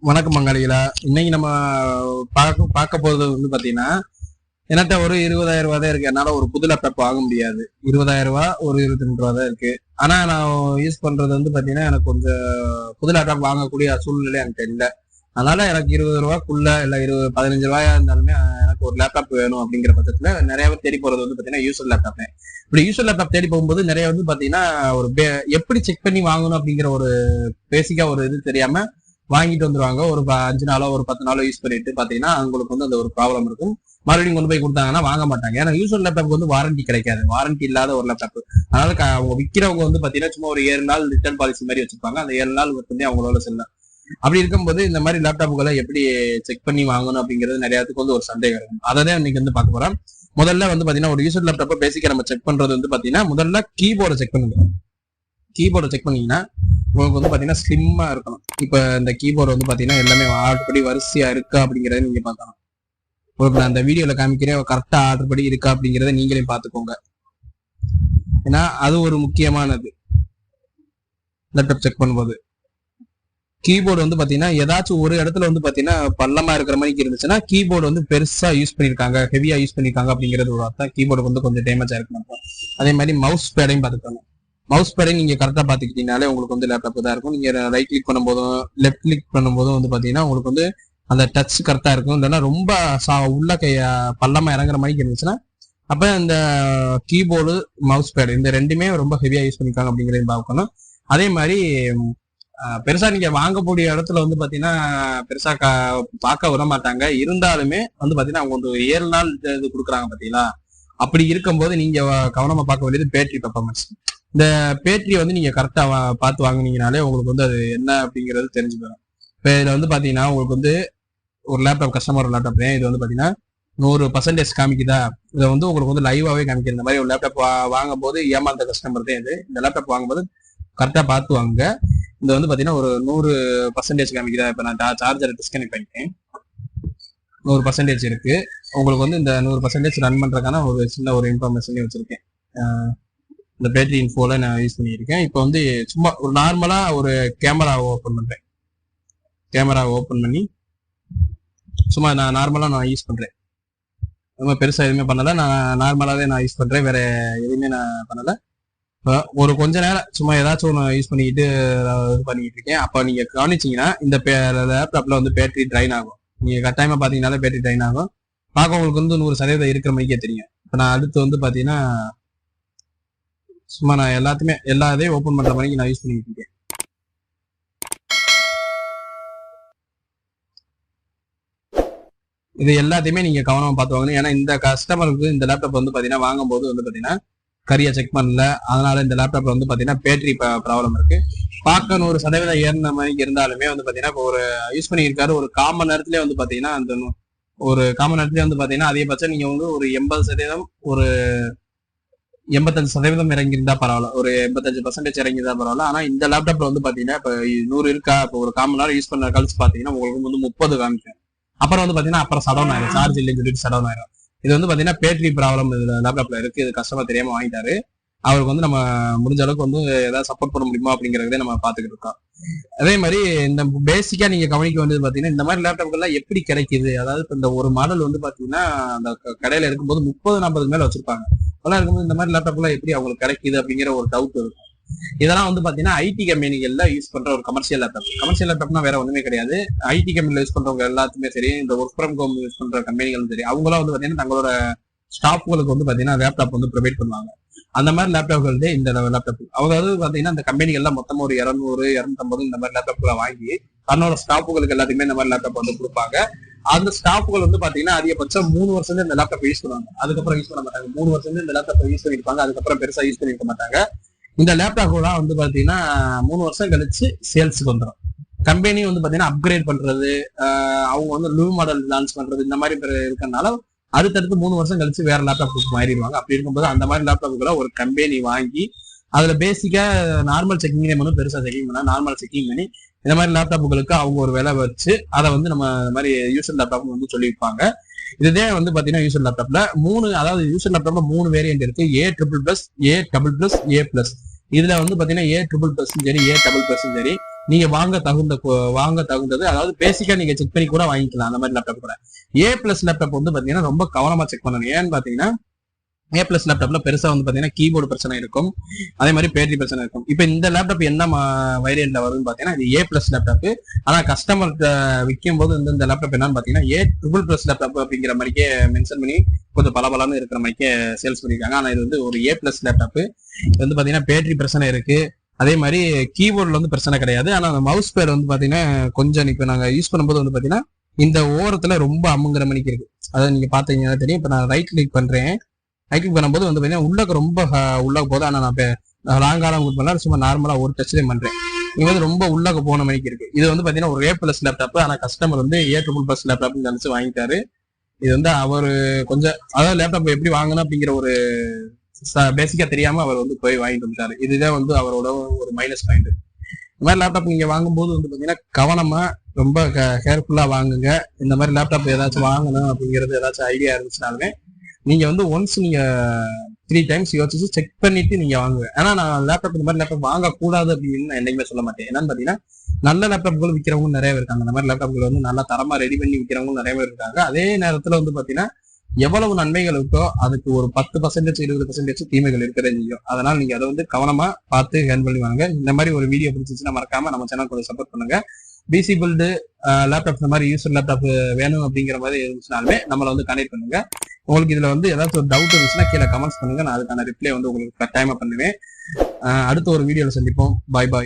வணக்கம் மங்காளிகளா. இன்னைக்கு நம்ம பார்க்க போறது வந்து பாத்தீங்கன்னா, என்கிட்ட ஒரு 20,000 ரூபாய் தான் இருக்கு. என்னால ஒரு புது லேப்டாப் வாங்க முடியாது. 20,000 ரூபாய் ஒரு 22 ரூபா தான் இருக்கு. ஆனா நான் யூஸ் பண்றது வந்து பாத்தீங்கன்னா, எனக்கு கொஞ்சம் புது லேப்டாப் வாங்கக்கூடிய சூழ்நிலை என்கிட்ட இல்லை. அதனால எனக்கு 20 ரூபாய்க்குள்ள இல்ல 15 ரூபாயா இருந்தாலுமே எனக்கு ஒரு லேப்டாப் வேணும் அப்படிங்கிற பட்சத்துல நிறைய பேர் தேடி போறது வந்து பாத்தீங்கன்னா யூசர் லேப்டாப். இப்படி யூசர் லேப்டாப் தேடி போகும்போது நிறைய வந்து பாத்தீங்கன்னா ஒரு எப்படி செக் பண்ணி வாங்கணும் அப்படிங்கிற ஒரு பேசிக்கா ஒரு இது தெரியாம வாங்கிட்டு வந்துருவாங்க. ஒரு 5 நாளோ ஒரு 10 நாளோ யூஸ் பண்ணிட்டு பாத்தீங்கன்னா அவங்களுக்கு வந்து அந்த ஒரு ப்ராப்ளம் இருக்கும். மறுபடியும் கொண்டு போய் கொடுத்தாங்கன்னா வாங்க மாட்டாங்க. ஏன்னா யூசர் லேப்டாப் வந்து வாரண்டி கிடைக்காது. வாரண்டி இல்லாத ஒரு லேப்டாப். அதனால அவங்க விற்கிறவங்க வந்து பாத்தீங்கன்னா சும்மா ஒரு 7 நாள் ரிட்டர்ன் பாலிசி மாதிரி வச்சிருப்பாங்க. அந்த 7 நாள் வந்து அவங்களோட செல்லும். அப்படி இருக்கும்போது இந்த மாதிரி லேப்டாப்புகளை எப்படி செக் பண்ணி வாங்கணும் அப்படிங்கிறது நிறைய பேருக்கு வந்து ஒரு சந்தேகம் இருக்கும். அதை தான் இன்னைக்கு வந்து பார்க்க போறோம். முதல்ல வந்து பாத்தீங்கன்னா ஒரு யூசர் லேப்டாப்பை பேசிக்கா நம்ம செக் பண்றது வந்து பாத்தீங்கன்னா முதல்ல கீபோர்டை செக் பண்ணுங்க. கீபோர்டை செக் பண்ணீங்கன்னா உங்களுக்கு வந்து பாத்தீங்கன்னா ஸ்லிம்மா இருக்கணும். இப்ப இந்த கீபோர்டு வந்து பாத்தீங்கன்னா எல்லாமே ஆர்டர் படி வரிசையா இருக்கா அப்படிங்கறத நீங்க பார்க்கணும். உங்களுக்கு நான் அந்த வீடியோல காமிக்கிறேன், கரெக்டா ஆர்டர் படி இருக்கா அப்படிங்கறத நீங்களே பாத்துக்கோங்க. ஏன்னா அது ஒரு முக்கியமானது லேப்டாப் செக் பண்ணும்போது. கீபோர்டு வந்து பாத்தீங்கன்னா ஏதாச்சும் ஒரு இடத்துல வந்து பாத்தீங்கன்னா பள்ளமா இருக்கிற மாதிரி இருந்துச்சுன்னா கீபோர்டு வந்து பெருசா யூஸ் பண்ணிருக்காங்க, ஹெவியா யூஸ் பண்ணிருக்காங்க அப்படிங்கிறது ஒரு அர்த்தம். கீபோர்டு வந்து கொஞ்சம் டேமேஜ் ஆயிருக்கும். அதே மாதிரி மவுஸ் பேடையும் பாத்துக்கோங்க. மவுஸ் பேடை நீங்க கரெக்டா பாத்துக்கிட்டீங்கனாலே உங்களுக்கு வந்து லேப்டாப் தான் இருக்கும். நீங்க ரைட் கிளிக் பண்ணும்போதும் லெஃப்ட் கிளிக் பண்ணும்போதும் வந்து பாத்தீங்கன்னா உங்களுக்கு வந்து அந்த டச் கரெக்டா இருக்கும். இல்லைன்னா ரொம்ப உள்ள பள்ளமா இறங்குற மாதிரி இருந்துச்சுன்னா அப்ப இந்த கீபோர்டு மவுஸ் பேடு இந்த ரெண்டுமே ரொம்ப ஹெவியா யூஸ் பண்ணிருக்காங்க அப்படிங்கறதையும் பார்க்கணும். அதே மாதிரி பெருசா நீங்க வாங்கக்கூடிய இடத்துல வந்து பாத்தீங்கன்னா பெருசா பார்க்க விட மாட்டாங்க. இருந்தாலுமே வந்து பாத்தீங்கன்னா அவங்க ஒரு 7 நாள் இது கொடுக்குறாங்க பாத்தீங்களா. அப்படி இருக்கும்போது நீங்க கவனமா பார்க்க வேண்டியது பேட்டரி பெர்ஃபார்மன்ஸ். இந்த பேட்டரியை வந்து நீங்க கரெக்டா பார்த்து வாங்கினீங்கனாலே உங்களுக்கு வந்து அது என்ன அப்படிங்கிறது தெரிஞ்சுக்கணும். இப்ப இதுல வந்து பாத்தீங்கன்னா உங்களுக்கு வந்து ஒரு லேப்டாப் கஸ்டமர் லேப்டாப் இது வந்து பாத்தீங்கன்னா 100% காமிக்குதா. இதை வந்து உங்களுக்கு வந்து லைவாவே காமிக்குது. இந்த மாதிரி ஒரு லேப்டாப் வாங்கும் போது ஏமாந்த கஸ்டமர் தான் இது. இந்த லேப்டாப் வாங்கும்போது கரெக்டா பார்த்து வாங்க. இது வந்து பாத்தீங்கன்னா ஒரு 100% காமிக்குதா. இப்ப நான் சார்ஜரை டிஸ்கனெக்ட் பண்ணிட்டேன். 100% இருக்கு. உங்களுக்கு வந்து இந்த 100% ரன் பண்றதுக்கான ஒரு சின்ன ஒரு இன்ஃபர்மேஷன் வச்சிருக்கேன். இந்த பேட்டரி இன்ஃபோல நான் யூஸ் பண்ணியிருக்கேன். இப்போ வந்து சும்மா ஒரு நார்மலா ஒரு கேமராவை ஓப்பன் பண்றேன். கேமராவை ஓப்பன் பண்ணி சும்மா நான் நார்மலா யூஸ் பண்றேன். ரொம்ப பெருசா எதுவுமே பண்ணல. நான் நார்மலாவே யூஸ் பண்றேன். வேற எதுவுமே நான் பண்ணல. ஒரு கொஞ்ச நேரம் சும்மா ஏதாச்சும் ஒன்று யூஸ் பண்ணிக்கிட்டு இது பண்ணிக்கிட்டு இருக்கேன். அப்போ நீங்க கவனிச்சீங்கன்னா இந்த லேப்டாப்ல வந்து பேட்டரி ட்ரைன் ஆகும். நீங்க கட்டாயமா பாத்தீங்கன்னாலே பேட்டரி ட்ரைன் ஆகும். பார்க்க உங்களுக்கு வந்து 100% இருக்கிற மாதிரிக்கே தெரியும். இப்போ நான் அடுத்து வந்து பாத்தீங்கன்னா சும்மா நான் எல்லாத்தையும் ஓபன் பண்ற மாதிரி நான் யூஸ் பண்ணிட்டு இருக்கேன். இது எல்லாத்தையுமே நீங்க கவனமா பார்த்து வாங்கணும். ஏன்னா இந்த கஸ்டமருக்கு இந்த லேப்டாப் வந்து பாத்தீங்கன்னா வாங்கும்போது வந்து பாத்தீங்கன்னா கரியா செக் பண்ணல. அதனால இந்த லேப்டாப்ல வந்து பாத்தீங்கன்னா பேட்டரி ப்ராப்ளம் இருக்கு. பார்க்க 100% ஏறின மாதிரி இருந்தாலுமே வந்து பாத்தீங்கன்னா இப்போ ஒரு யூஸ் பண்ணியிருக்காரு. ஒரு 1/4 மணி நேரத்திலே வந்து பாத்தீங்கன்னா அந்த ஒரு 1/4 மணி நேரத்திலே வந்து பாத்தீங்கன்னா அதிகபட்சம் நீங்க வந்து ஒரு 80% ஒரு 85% இறங்கியிருந்தா பரவாயில்ல. ஒரு 85% இறங்கியிருந்தா பரவாயில்ல. ஆனா இந்த லேப்டாப்ல வந்து பாத்தீங்கன்னா இப்ப 100 இருக்கா. இப்போ ஒரு 1/4 மணி நேரம் யூஸ் பண்ண கழிச்சு பாத்தீங்கன்னா உங்களுக்கு வந்து 30 காமிக்கும். அப்புறம் வந்து பாத்தீங்கன்னா அப்புறம் சடவுன் ஆயிரும். சார்ஜ் இல்லைன்னு சொல்லிட்டு சடவுன் ஆயிரும். இது வந்து பாத்தீங்கன்னா பேட்டரி ப்ராப்ளம் இதுல லேப்டாப்ல இருக்கு. இது கஸ்டமர் தெரியாம வாங்கிட்டாரு. அவருக்கு வந்து நம்ம முடிஞ்ச அளவுக்கு வந்து ஏதாவது சப்போர்ட் பண்ண முடியுமா அப்படிங்கறதே நம்ம பாத்துக்கிட்டு இருக்கோம். அதே மாதிரி இந்த பேசிக்கா நீங்க கவனிக்க வேண்டியது பாத்தீங்கன்னா இந்த மாதிரி லேப்டாப்கள்லாம் எப்படி கிடைக்குது. அதாவது இந்த ஒரு மாடல் வந்து பாத்தீங்கன்னா அந்த கடையில இருக்கும்போது 30-40 மேல வச்சிருப்பாங்க. அதெல்லாம் இருக்கும்போது இந்த மாதிரி லேப்டாப் எல்லாம் எப்படி அவங்களுக்கு கிடைக்குது அப்படிங்கிற ஒரு டவுட் இருக்கும். இதெல்லாம் வந்து பாத்தீங்கன்னா ஐடி கம்பெனிகள்ல யூஸ் பண்ற ஒரு கமர்ஷியல் லேப்டாப்னா வேற ஒண்ணுமே கிடையாது. ஐடி கம்பெனில யூஸ் பண்றவங்க எல்லாத்துமே சரி, இந்த ஒர்க் ஃப்ரம் ஹோம் யூஸ் பண்ற கம்பெனிகளும் சரி, அவங்களாம் வந்து பாத்தீங்கன்னா தங்களோட ஸ்டாஃப்களுக்கு வந்து பாத்தீங்கன்னா லேப்டாப் வந்து ப்ரொவைட் பண்ணுவாங்க. அந்த மாதிரி லேப்டாப்கள் இந்த லேப்டாப் அதாவது பாத்தீங்கன்னா இந்த கம்பெனிகள்லாம் மொத்தமா ஒரு 200-250 இந்த மாதிரி லேப்டாப்களை வாங்கி தன்னோட ஸ்டாஃப்களுக்கு எல்லாத்துக்குமே இந்த மாதிரி லேப்டாப் வந்து கொடுப்பாங்க. அந்த ஸ்டாஃப்கள் வந்து பாத்தீங்கன்னா அதிகபட்சம் 3 வருஷம் இந்த லேப்டாப் யூஸ் பண்ணுவாங்க. அதுக்கப்புறம் யூஸ் பண்ண மாட்டாங்க. 3 வருஷம் இந்த லேப்டாப் யூஸ் பண்ணிருப்பாங்க. அதுக்கப்புறம் பெருசா யூஸ் பண்ணிருக்க மாட்டாங்க. இந்த லேப்டாப் எல்லாம் வந்து பாத்தீங்கன்னா 3 வருஷம் கழிச்சு சேல்ஸுக்கு வந்துடும். கம்பெனி வந்து பாத்தீங்கன்னா அப்கிரேட் பண்றது, அவங்க வந்து நியூ மாடல் லான்ச் பண்றது இந்த மாதிரி இருக்கறனால அடுத்தடுத்து 3 வருஷம் கழிச்சு வேற லேப்டாப் மாறிடுவாங்க. அப்படி இருக்கும்போது அந்த மாதிரி லேப்டாப்புகளை ஒரு கம்பெனி வாங்கி அதுல பேசிக்கா நார்மல் செக்கிங் பண்ணி பெருசா செக்கிங் பண்ணா நார்மல் செக்கிங் பண்ணி இந்த மாதிரி லேப்டாப்புகளுக்கு அவங்க ஒரு விலை வச்சு அதை வந்து நம்ம இந்த மாதிரி யூசர் லேப்டாப் வந்து சொல்லியிருப்பாங்க. இதே வந்து பாத்தீங்கன்னா யூசர் லேப்டாப்ல அதாவது யூசர் லேப்டாப்ல 3 வேரியன்ட் இருக்கு. A++, A++, A++. இதுல வந்து பாத்தீங்கன்னா A++, சரி A++, சரி நீங்க வாங்க தகுந்தது, அதாவது பேசிக்கா நீங்க செக் பண்ணி கூட வாங்கிக்கலாம். அந்த மாதிரி லேப்டாப் கூட A+ லேப்டாப் வந்து பாத்தீங்கன்னா ரொம்ப கவனமா செக் பண்ணணும். ஏன்னு பாத்தீங்கன்னா A+ லேப்டாப்ல பெருசா வந்து பாத்தீங்கன்னா கீபோர்டு பிரச்சனை இருக்கும், அதே மாதிரி பேட்டரி பிரச்சனை இருக்கும். இப்போ இந்த லேப்டாப் என்ன வேரியன்ட்ல வருதுன்னு பாத்தீங்கன்னா இது A+ லேப்டாப். ஆனா கஸ்டமர் விற்கும் போது வந்து இந்த லேப்டாப் என்னன்னு பாத்தீங்கன்னா A++ லேப்டாப் அப்படிங்கிற மாதிரிக்கே மென்ஷன் பண்ணி கொஞ்சம் பலபலன்னு இருக்கிற மாதிரிக்கே சேல்ஸ் பண்ணிருக்காங்க. ஆனா இது வந்து ஒரு A+ லேப்டாப். இது வந்து பாத்தீங்கன்னா பேட்டரி பிரச்சனை இருக்கு, அதே மாதிரி கீபோர்ட்ல வந்து பிரச்சனை கிடையாது. ஆனா அந்த மவுஸ் பேர் வந்து பாத்தீங்கன்னா கொஞ்சம் இப்ப நாங்க யூஸ் பண்ணும்போது வந்து பாத்தீங்கன்னா இந்த ஓரத்துல ரொம்ப அமுங்குற மணிக்கு இருக்கு. அதாவது நீங்க பாத்தீங்கன்னா தெரியும். இப்ப நான் ரைட் கிளிக் பண்றேன், ரைட் கிளிக் பண்ணும்போது வந்து பாத்தீங்கன்னா உள்ளக்கு ரொம்ப உள்ளக்கு போகுது. ஆனா நான் லாங்காலம் பண்ணல, சும்மா நார்மலா ஒரு டச்லேயே பண்றேன். இது வந்து ரொம்ப உள்ளக்கு போன மணிக்கு இருக்கு. இது வந்து பாத்தீங்கன்னா ஒரு A+ லேப்டாப். ஆனா கஸ்டமர் வந்து A++ லேப்டாப்னு நினைச்சு வாங்கிட்டாரு. இது வந்து அவரு கொஞ்சம், அதாவது லேப்டாப் எப்படி வாங்கணும் அப்படிங்கிற ஒரு பேசிக்கா தெரியாம அவர் வந்து போய் வாங்கிட்டு வந்துட்டாரு. இதுதான் வந்து அவரோட ஒரு மைனஸ் பாயிண்ட். இந்த மாதிரி லேப்டாப் நீங்க வாங்கும்போது வந்து பாத்தீங்கன்னா கவனமா ரொம்ப கேர்ஃபுல்லா வாங்குங்க. இந்த மாதிரி லேப்டாப் ஏதாச்சும் வாங்கணும் அப்படிங்கிறது ஏதாச்சும் ஐடியா இருந்துச்சுனாலுமே நீங்க வந்து ஒன்ஸ் நீங்க 3 times யோசிச்சு செக் பண்ணிட்டு நீங்க வாங்குங்க. ஏன்னா நான் லேப்டாப் இந்த மாதிரி லேப்டாப் வாங்கக்கூடாது அப்படின்னு நான் என்னைக்குமே சொல்ல மாட்டேன். என்னன்னு பாத்தீங்கன்னா நல்ல லேப்டாப்கள் விற்கிறவங்க நிறைய இருக்காங்க. இந்த மாதிரி லேப்டாப்கள் வந்து நல்லா தரமா ரெடி பண்ணி விற்கிறவங்க நிறைய பேர் இருக்காங்க. அதே நேரத்துல வந்து பாத்தீங்கன்னா எவ்வளவு நன்மைகள் இருக்கோ அதுக்கு ஒரு 10% 20% தீமைகள் இருக்கிறதே செய்யும். அதனால நீங்க அதை வந்து கவனமா பார்த்து ஹேண்ட் பண்ணி வாங்க. இந்த மாதிரி ஒரு வீடியோ பிடிச்சிச்சுன்னா மறக்காம நம்ம சேனல் கூட சப்போர்ட் பண்ணுங்க. பிசி பில்டு லேப்டாப் இந்த மாதிரி யூசர் லேப்டாப் வேணும் அப்படிங்கிற மாதிரி இருந்துச்சுனாலுமே நம்மளை வந்து கனெக்ட் பண்ணுங்க. உங்களுக்கு இதுல வந்து ஏதாச்சும் ஒரு டவுட் இருந்துச்சுன்னா கீழே கமெண்ட்ஸ் பண்ணுங்க. நான் அதுக்கான ரிப்ளை வந்து உங்களுக்கு கட்டாயமா பண்ணுவேன். அடுத்த ஒரு வீடியோல சந்திப்போம். பாய் பாய்.